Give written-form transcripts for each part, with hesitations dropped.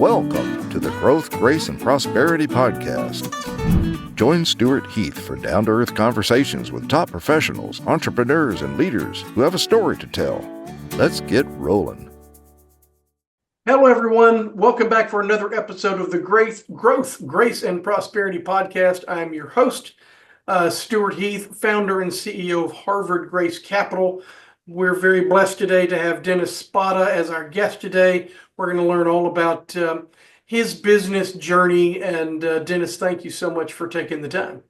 Welcome to the Growth, Grace, and Prosperity Podcast. Join Stewart Heath for down-to-earth conversations with top professionals, entrepreneurs, and leaders who have a story to tell. Let's get rolling. Hello, everyone. Welcome back for another episode of the Growth, Grace, and Prosperity Podcast. I'm your host, Stewart Heath, founder and CEO of Harvard Grace Capital. We're very blessed today to have Dennis Spada as our guest today. We're going to learn all about his business journey. And Dennis, thank you so much for taking the time.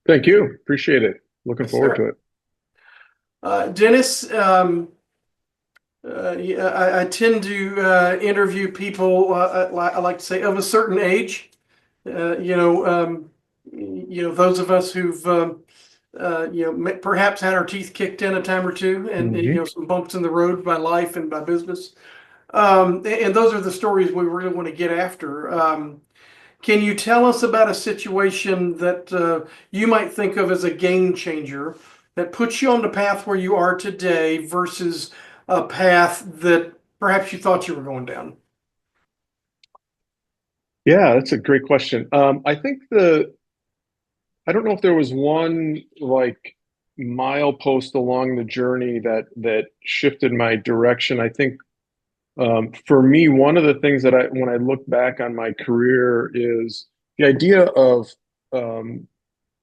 Thank you. Appreciate it. Looking forward to it. Dennis, I tend to interview people, I like to say, of a certain age. Those of us who've perhaps had our teeth kicked in a time or two, and some bumps in the road by life and by business. And those are the stories we really want to get after. Can you tell us about a situation that you might think of as a game changer that puts you on the path where you are today versus a path that perhaps you thought you were going down? Yeah, that's a great question. I think I don't know if there was one milepost along the journey that shifted my direction. I think for me, one of the things that when I look back on my career is the idea of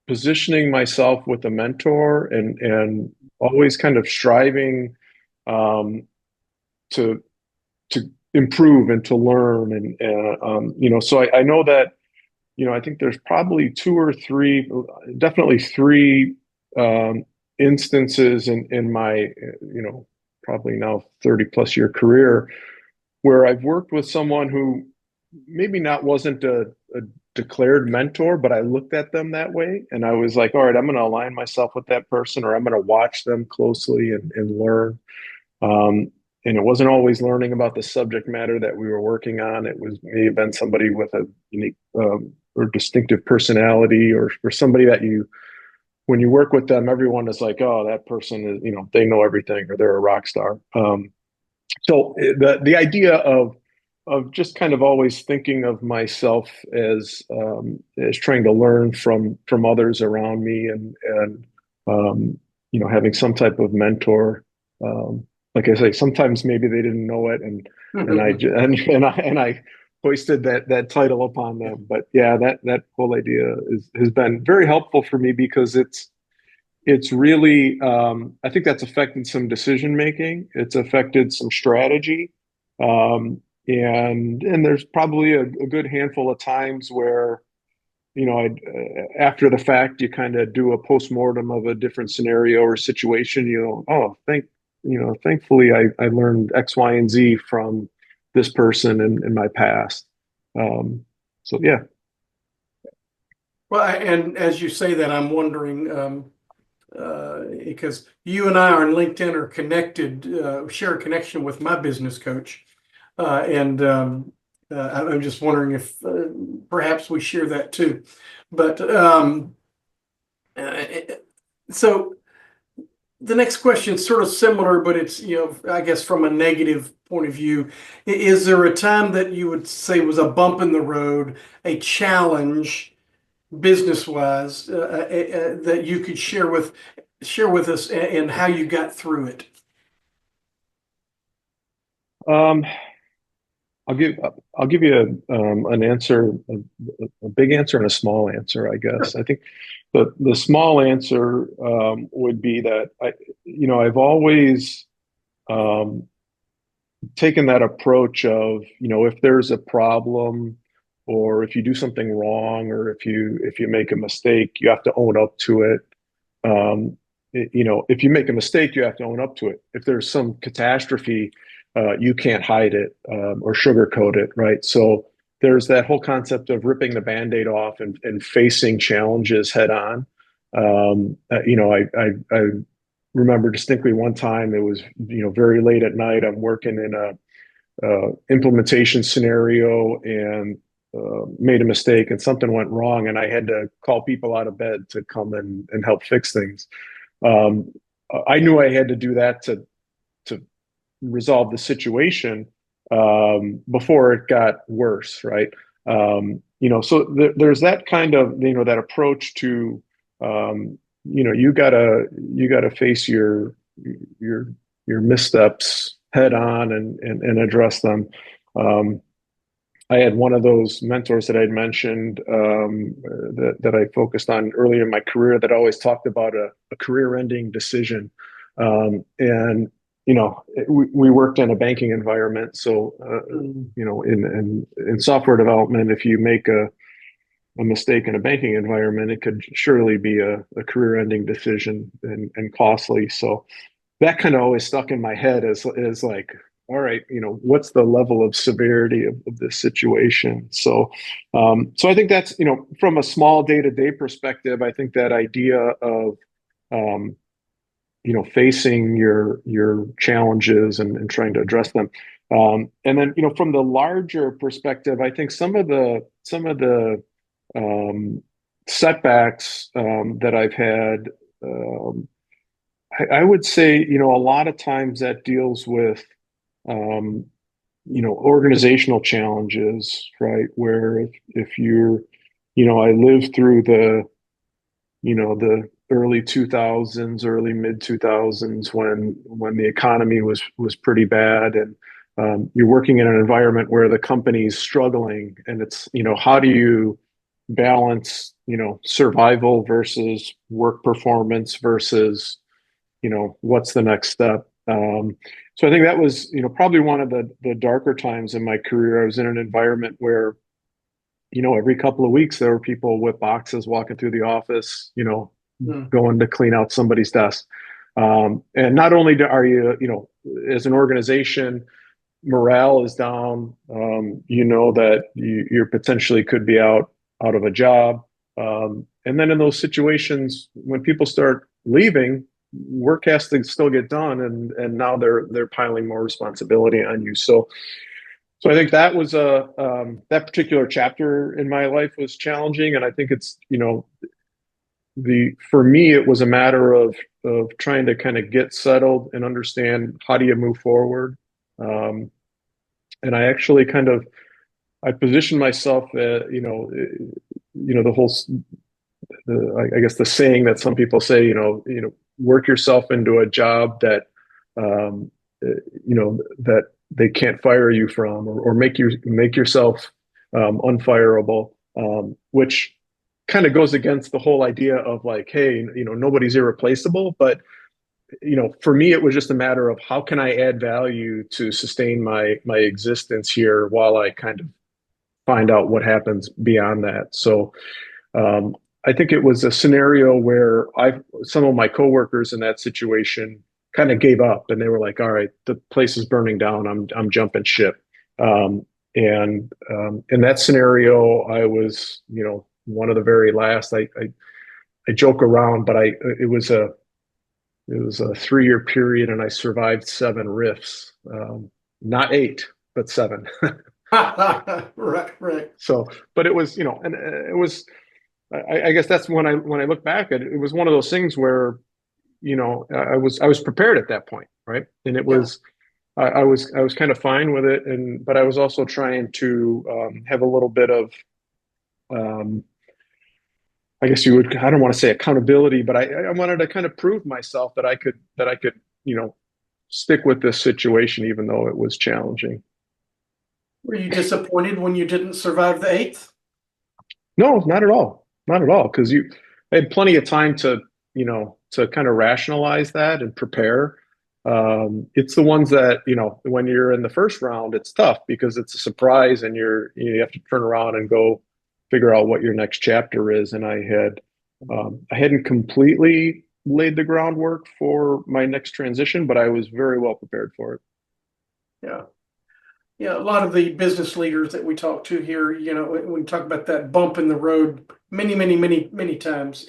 positioning myself with a mentor and always kind of striving to improve and to learn. So I know that, I think there's probably definitely three instances in my, probably now 30 plus year career where I've worked with someone who maybe wasn't a declared mentor, but I looked at them that way. And I was like, all right, I'm going to align myself with that person, or I'm going to watch them closely and learn. And it wasn't always learning about the subject matter that we were working on. It may have been somebody with a unique or distinctive personality, or somebody that when you work with them, everyone is like, oh, that person is, they know everything, or they're a rock star. So the idea of just kind of always thinking of myself as trying to learn from others around me, and having some type of mentor. Like I say, sometimes maybe they didn't know it, and I hoisted that title upon them. But yeah, that whole idea has been very helpful for me, because it's really I think that's affected some decision making. It's affected some strategy, and there's probably a good handful of times where after the fact you kind of do a postmortem of a different scenario or situation. Thankfully I learned X, Y, and Z from this person in my past. So yeah. Well, and as you say that, I'm wondering, because you and I on LinkedIn are connected, share a connection with my business coach. I'm just wondering if perhaps we share that too. But so the next question is sort of similar, but it's, I guess from a negative point of view. Is there a time that you would say was a bump in the road, a challenge business-wise, that you could share with us, and how you got through it? I'll give you an answer, a big answer and a small answer, I guess. Sure. I think the small answer would be that I've always taken that approach of, if there's a problem, or if you do something wrong, or if you make a mistake, you have to own up to it. If you make a mistake, you have to own up to it. If there's some catastrophe, you can't hide it or sugarcoat it, right? So there's that whole concept of ripping the Band-Aid off and facing challenges head on. I remember distinctly one time, it was very late at night. I'm working in a implementation scenario, and made a mistake, and something went wrong, and I had to call people out of bed to come and help fix things. I knew I had to do that to resolve the situation, before it got worse, right? So there's that kind of, that approach to, you gotta face your your missteps head on and address them. Um, I had one of those mentors that I'd mentioned, that I focused on earlier in my career, that always talked about a career-ending decision. And we worked in a banking environment, so in software development, if you make a mistake in a banking environment, it could surely be a career-ending decision and costly. So that kind of always stuck in my head as like, all right, what's the level of severity of this situation? So I think that's, from a small day-to-day perspective, I think that idea of, um, facing your challenges and trying to address them. And then, from the larger perspective, I think some of the um, setbacks that I've had, um, I would say, a lot of times that deals with, um, organizational challenges, right? Where if you're, I lived through the early 2000s, early mid 2000s, when the economy was pretty bad, and you're working in an environment where the company's struggling, and it's, how do you balance, survival versus work performance versus, what's the next step? So I think that was, probably one of the darker times in my career. I was in an environment where, every couple of weeks there were people with boxes walking through the office, Mm. going to clean out somebody's desk. And not only are you, as an organization, morale is down, that you're potentially could be out of a job. And then in those situations, when people start leaving, work has to still get done, and now they're piling more responsibility on you. So I think that was that particular chapter in my life was challenging, and I think it's, the for me it was a matter of trying to kind of get settled and understand how do you move forward. And I actually I positioned myself, the whole, I guess the saying that some people say, work yourself into a job that, um, that they can't fire you from, or make yourself unfireable, which kind of goes against the whole idea of like, hey, nobody's irreplaceable. But for me, it was just a matter of how can I add value to sustain my existence here while I kind of find out what happens beyond that. So um, I think it was a scenario where some of my coworkers in that situation kind of gave up, and they were like, "All right, the place is burning down. I'm jumping ship." And in that scenario, I was, one of the very last. I joke around, but it was a 3-year period, and I survived 7 rifts, not 8, but 7. Right, right. So, but it was, and it was. I guess that's when I look back at it, it was one of those things where, I was prepared at that point, right? And it Yeah. was I was kind of fine with it, but I was also trying to have a little bit of, um, I guess I don't want to say accountability, but I wanted to kind of prove myself that I could stick with this situation even though it was challenging. Were you disappointed when you didn't survive the eighth? No, not at all. Not at all. Because I had plenty of time to kind of rationalize that and prepare. It's the ones that, when you're in the first round, it's tough because it's a surprise, and you have to turn around and go figure out what your next chapter is. And I hadn't completely laid the groundwork for my next transition, but I was very well prepared for it. Yeah. Yeah, a lot of the business leaders that we talk to here, when we talk about that bump in the road, many, many, many, many times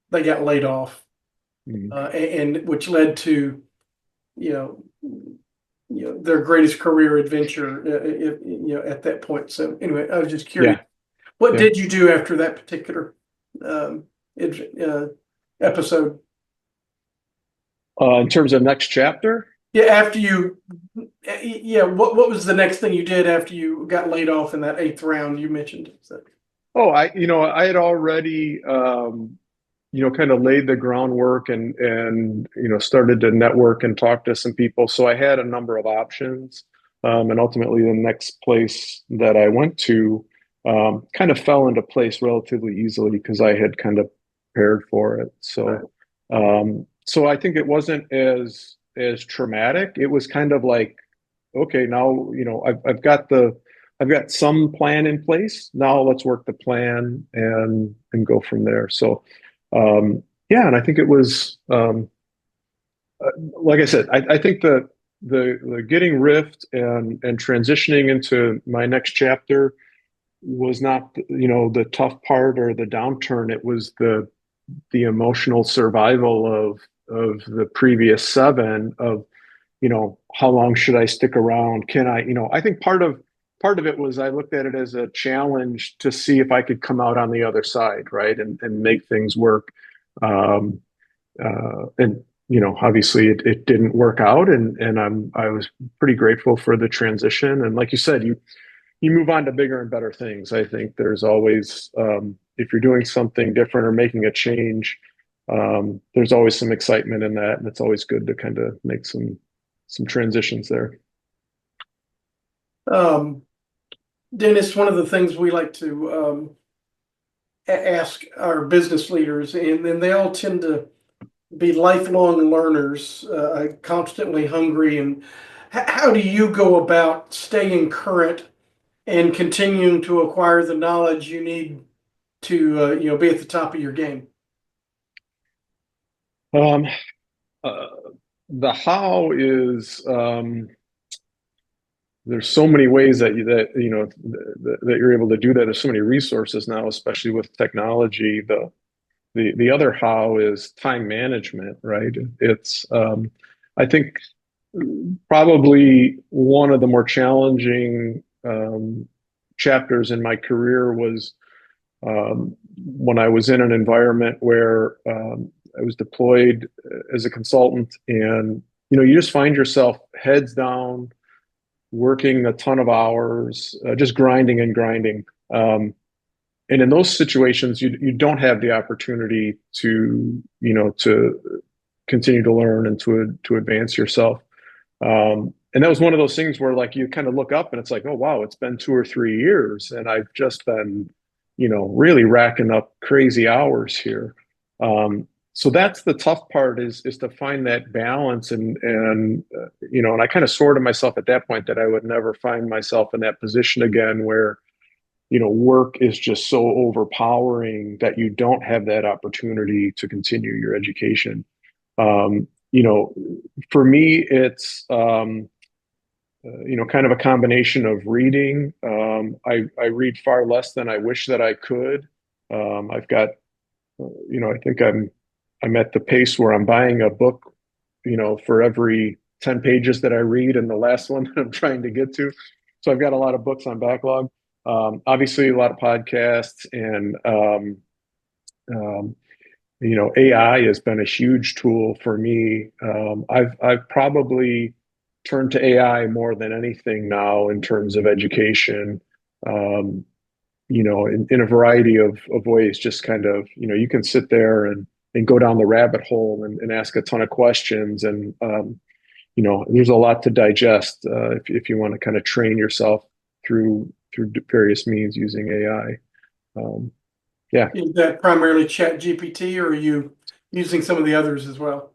they got laid off, Mhm. and which led to, you know, their greatest career adventure, at that point. So anyway, I was just curious, Yeah. what Yeah. did you do after that particular um, episode? In terms of next chapter. Yeah, after you, yeah, what was the next thing you did after you got laid off in that eighth round you mentioned? So, Oh, I had already, kind of laid the groundwork and started to network and talk to some people. So I had a number of options. And ultimately the next place that I went to kind of fell into place relatively easily because I had kind of prepared for it. So I think it wasn't as traumatic. It was kind of like, okay, now, I've got some plan in place. Now let's work the plan and go from there. So yeah, and I think it was like I said, I think the getting Rift and transitioning into my next chapter was not the tough part or the downturn. It was the emotional survival of the previous seven of how long should I stick around? Can I, I think part of it was I looked at it as a challenge to see if I could come out on the other side, right, and make things work. Um, and obviously it didn't work out, and I was pretty grateful for the transition. And like you said, you move on to bigger and better things. I think there's always if you're doing something different or making a change, there's always some excitement in that, and it's always good to kind of make some transitions there. um, Dennis, one of the things we like to ask our business leaders, and they all tend to be lifelong learners, constantly hungry. And how do you go about staying current and continuing to acquire the knowledge you need to be at the top of your game? Um, uh, the how is there's so many ways that you're able to do that. There's so many resources now, especially with technology. The other how is time management, right? It's I think probably one of the more challenging chapters in my career was when I was in an environment where I was deployed as a consultant, and you just find yourself heads down, working a ton of hours, just grinding and grinding. And in those situations, you don't have the opportunity to continue to learn and to advance yourself. And that was one of those things where like you kind of look up and it's like, oh wow, it's been 2 or 3 years, and I've just been, really racking up crazy hours here. So that's the tough part is to find that balance and I kind of swore to myself at that point that I would never find myself in that position again where work is just so overpowering that you don't have that opportunity to continue your education. Um, you know, for me, it's kind of a combination of reading. I read far less than I wish that I could. I've got, I think I'm at the pace where I'm buying a book, for every 10 pages that I read, and the last one that I'm trying to get to. So I've got a lot of books on backlog. Obviously, a lot of podcasts and AI has been a huge tool for me. I've probably turned to AI more than anything now in terms of education. Um, in a variety of ways, just kind of, you can sit there and go down the rabbit hole and ask a ton of questions. And, there's a lot to digest if you want to kind of train yourself through various means using AI. Yeah. Is that primarily Chat GPT, or are you using some of the others as well?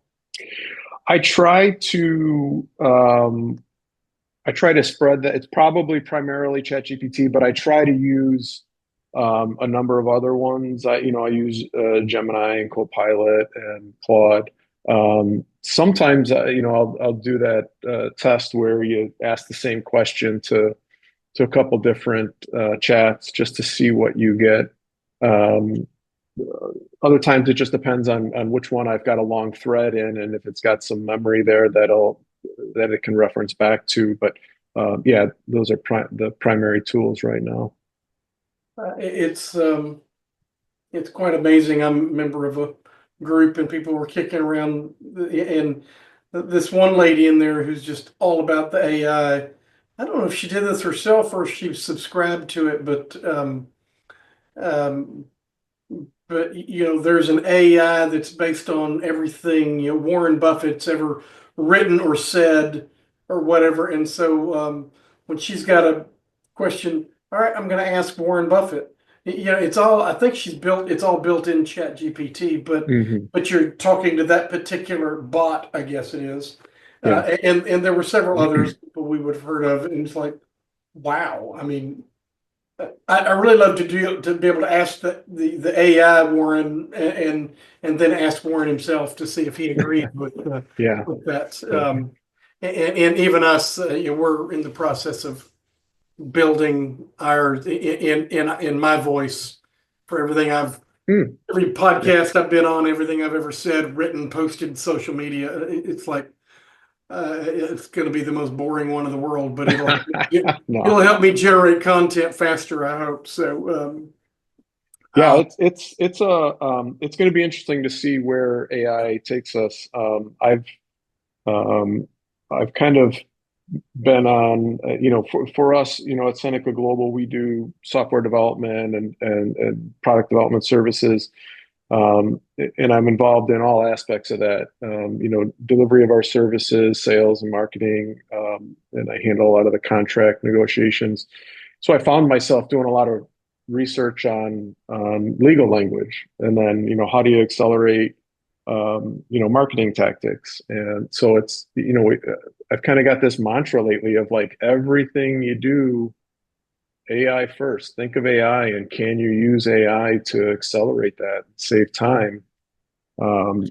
I try to spread that. It's probably primarily ChatGPT, but I try to use a number of other ones. I use Gemini and Copilot and Claude. Sometimes I'll do that test where you ask the same question to a couple different chats just to see what you get. Um, Other times it just depends on which one I've got a long thread in, and if it's got some memory there that it can reference back to. But yeah, those are the primary tools right now. It's quite amazing. I'm a member of a group, and people were kicking around, and this one lady in there who's just all about the AI. I don't know if she did this herself or if she subscribed to it, um, but there's an AI that's based on everything Warren Buffett's ever written or said or whatever. And so when she's got a question, all right, I'm going to ask Warren Buffett. It's all, I think it's all built in Chat GPT, Hmm. but you're talking to that particular bot, I guess it is. Yeah. And there were several others people we would have heard of, and it's like, wow. I mean, I really love to be able to ask the AI Warren, and then ask Warren himself to see if he agreed Yeah. with that. Yeah. And even us, we're in the process of building our in my voice for everything Hmm. every podcast I've been on, everything I've ever said, written, posted, social media. It's like it's going to be the most boring one in the world, but it'll No. help me generate content faster, I hope. So, Yeah, uh, it's going to be interesting to see where AI takes us. Um, I've kind of been on, for us, at Seneca Global, we do software development and product development services. And I'm involved in all aspects of that, delivery of our services, sales and marketing, and I handle a lot of the contract negotiations. So I found myself doing a lot of research on legal language, and then how do you accelerate marketing tactics. And so I've kind of got this mantra lately of like everything you do AI first. Think of AI and can you use AI to accelerate that, save time? Um,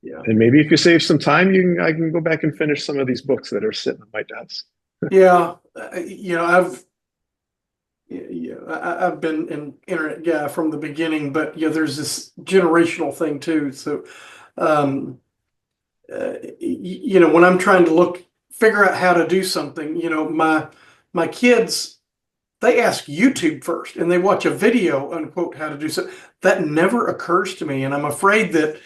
yeah, and maybe if you save some time, I can go back and finish some of these books that are sitting on my desk. yeah. I've been an internet guy from the beginning, but there's this generational thing too. So, um, when I'm trying to figure out how to do something, my kids, they ask YouTube first and they watch a video, unquote, how to do so. That never occurs to me. And I'm afraid that,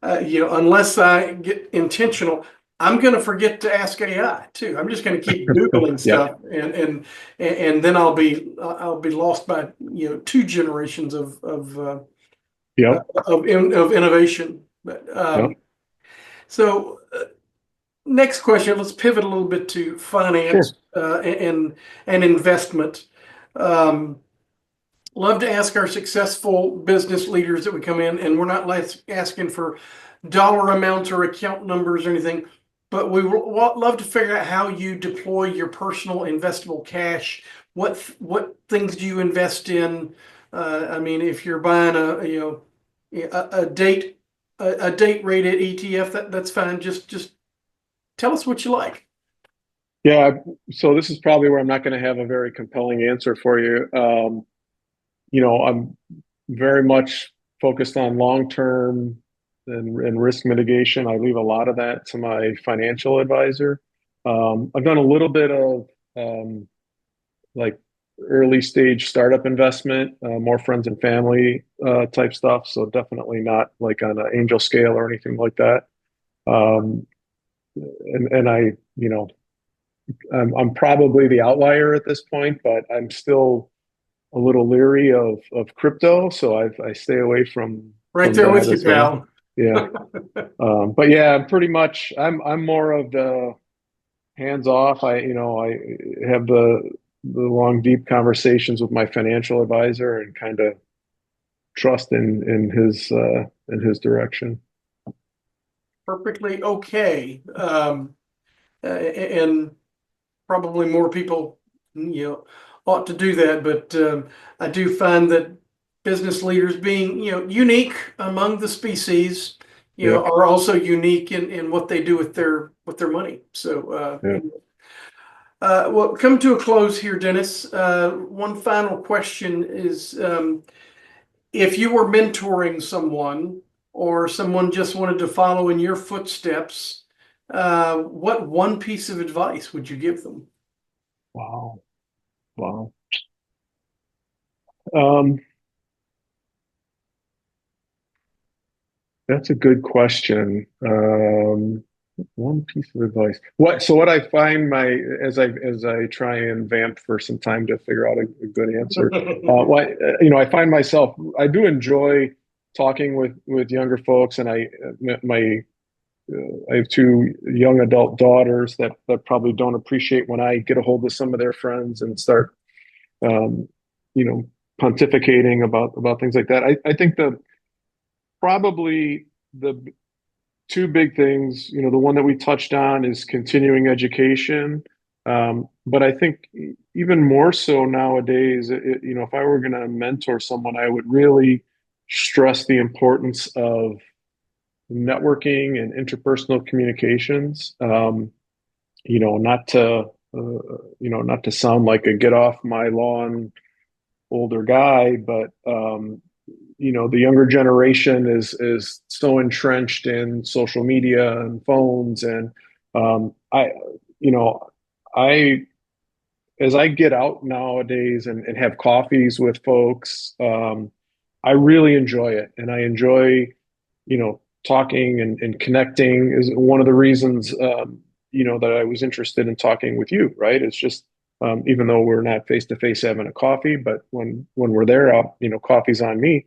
unless I get intentional, I'm going to forget to ask AI too. I'm just going to keep Googling Yep. stuff, and then I'll be lost by, two generations Yep. of innovation. But Yep. so next question, let's pivot a little bit to Sure. finance and investment. Um, Love to ask our successful business leaders that we come in, and we're not asking for dollar amounts or account numbers or anything, but we love to figure out how you deploy your personal investable cash. What things do you invest in? I mean, if you're buying a date rated ETF, that's fine. Just tell us what you like. Yeah. So this is probably where I'm not going to have a very compelling answer for you. I'm very much focused on long-term and risk mitigation. I leave a lot of that to my financial advisor. I've done a little bit of like early stage startup investment, more friends and family type stuff. So definitely not like on an angel scale or anything like that. Um, and I'm probably the outlier at this point, but I'm still a little leery of crypto, so I stay away Right from there that with you, as well. pal. Yeah, but yeah, I'm pretty much I'm more of the hands off. I have the long, deep conversations with my financial advisor and kind of trust in his direction. Perfectly okay. And probably more people, ought to do that. But I do find that business leaders, being, unique among the species, Yeah, are also unique in what they do with their money. So, yeah. well, come to a close here, Dennis. One final question is, if you were mentoring someone or someone just wanted to follow in your footsteps, what one piece of advice would you give them? Wow, wow. Um, that's a good question. One piece of advice. What I find as I try and vamp for some time to figure out a good answer. I find myself, I do enjoy talking with younger folks, and I have two young adult daughters that probably don't appreciate when I get a hold of some of their friends and start, um, you know, pontificating about things like that. I think probably the two big things, the one that we touched on is continuing education. But I think even more so nowadays, if I were going to mentor someone, I would really stress the importance of networking and interpersonal communications. Not to, not to sound like a get off my lawn older guy, but the younger generation is so entrenched in social media and phones, and I you know I as I get out nowadays and have coffees with folks, I really enjoy it, and I enjoy talking and connecting. Is one of the reasons that I was interested in talking with you, right? It's just, even though we're not face to face having a coffee, but when we're there, coffee's on me.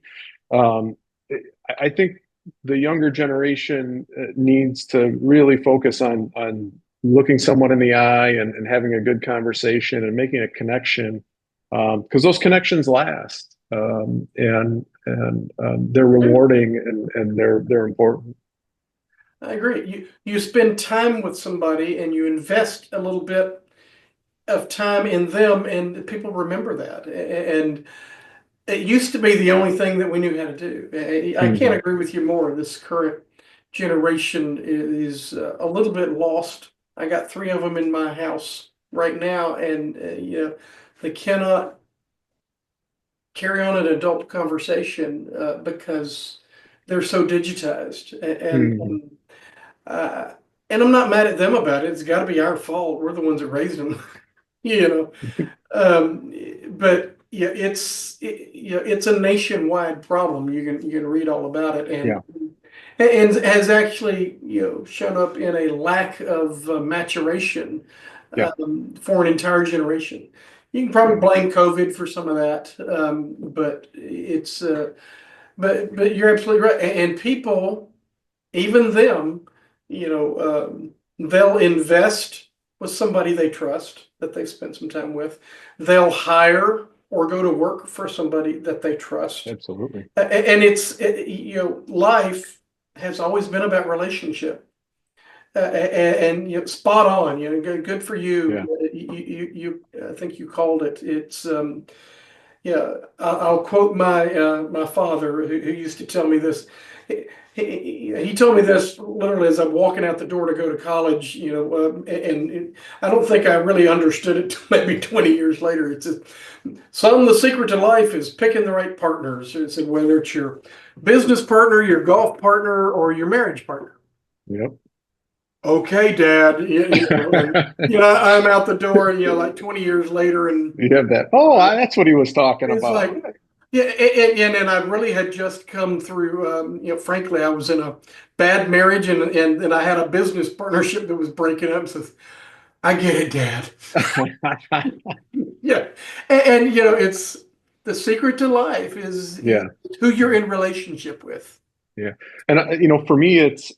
Um, I think the younger generation needs to really focus on looking someone in the eye and having a good conversation and making a connection, because those connections last, and they're rewarding, and they're important. I agree. You spend time with somebody and you invest a little bit of time in them, and people remember that. And it used to be the only thing that we knew how to do. I can't Mhm. agree with you more. This current generation is a little bit lost. I got three of them in my house right now, and they cannot carry on an adult conversation because they're so digitized. Mhm. Uh, and I'm not mad at them about it. It's got to be our fault. We're the ones that raised them, you know. But yeah, it's a nationwide problem. You can read all about it, Yeah. and has actually shown up in a lack of maturation Yeah. for an entire generation. You can probably Yeah. blame COVID for some of that, but it's but you're absolutely right. And people, even them, they'll invest with somebody they trust that they've spent some time with. They'll hire or go to work for somebody that they trust. Absolutely. And life has always been about relationship. And spot on, good for you. Yeah. I think you called it. It's yeah, I'll quote my father who used to tell me this. He told me this literally as I'm walking out the door to go to college, and I don't think I really understood it till maybe 20 years later. It's son, the secret to life is picking the right partners. It's whether it's your business partner, your golf partner, or your marriage partner. Yep. Okay, Dad. I'm out the door, like 20 years later, and You have that. Oh, that's what he was talking it's about. like, yeah, and I really had just come through. Frankly, I was in a bad marriage, and I had a business partnership that was breaking up. So I get it, Dad. Yeah, it's the secret to life is Yeah. who you're in relationship with. Yeah. And for me, it's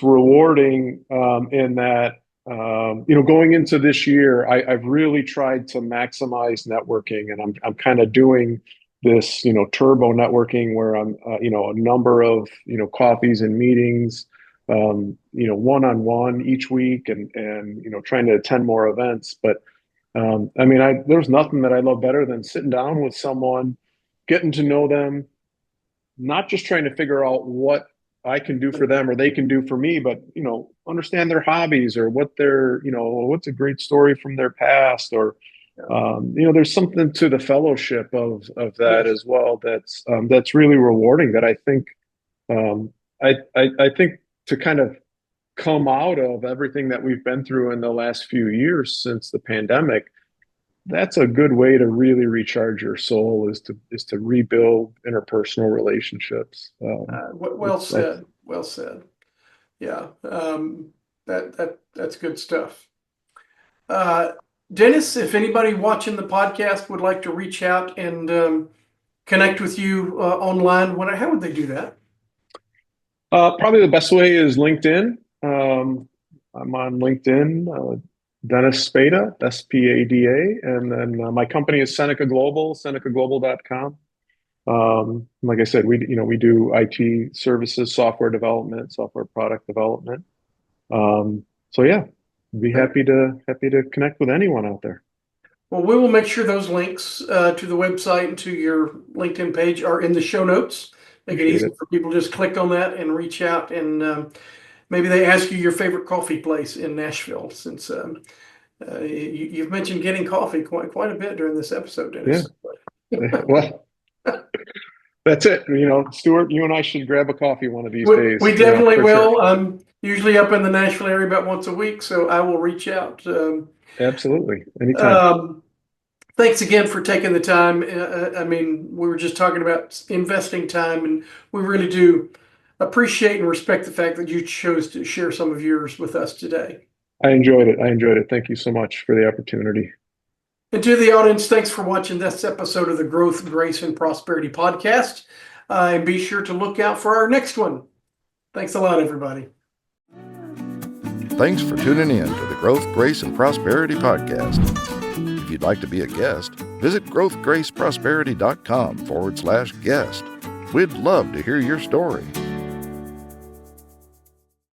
rewarding, in that, going into this year, I've really tried to maximize networking, and I'm kind of doing this, turbo networking where I'm, a number of, coffees and meetings, one-on-one each week, and trying to attend more events. But I mean, there's nothing that I love better than sitting down with someone, getting to know them, not just trying to figure out what I can do for them or they can do for me, but understand their hobbies, or what's a great story from their past, or there's something to the fellowship of that Yes. as well. That's really rewarding. That I think, I think to kind of come out of everything that we've been through in the last few years since the pandemic, that's a good way to really recharge your soul, is to rebuild interpersonal relationships. Well That's said. Well said. Yeah. That's good stuff. Dennis, if anybody watching the podcast would like to reach out and connect with you online, how would they do that? Probably the best way is LinkedIn. I'm on LinkedIn, Dennis Spada, Spada, and then my company is Seneca Global, senecaglobal.com. Like I said, we do IT services, software development, software product development. So yeah, be happy to connect with anyone out there. Well, we will make sure those links to the website and to your LinkedIn page are in the show notes. Make it easy for people to just click on that and reach out, and maybe they ask you your favorite coffee place in Nashville, since you've mentioned getting coffee quite a bit during this episode, Dennis. Yeah. Well, that's it. Stewart, you and I should grab a coffee one of these days. We definitely will. Sure. I'm usually up in the Nashville area about once a week, so I will reach out. Absolutely. Anytime. Thanks again for taking the time. I mean, we were just talking about investing time, and we really do appreciate and respect the fact that you chose to share some of yours with us today. I enjoyed it. Thank you so much for the opportunity. And to the audience, thanks for watching this episode of the Growth, Grace, and Prosperity podcast. And be sure to look out for our next one. Thanks a lot, everybody. Thanks for tuning in to the Growth, Grace, and Prosperity podcast. If you'd like to be a guest, visit growthgraceprosperity.com/guest. We'd love to hear your story.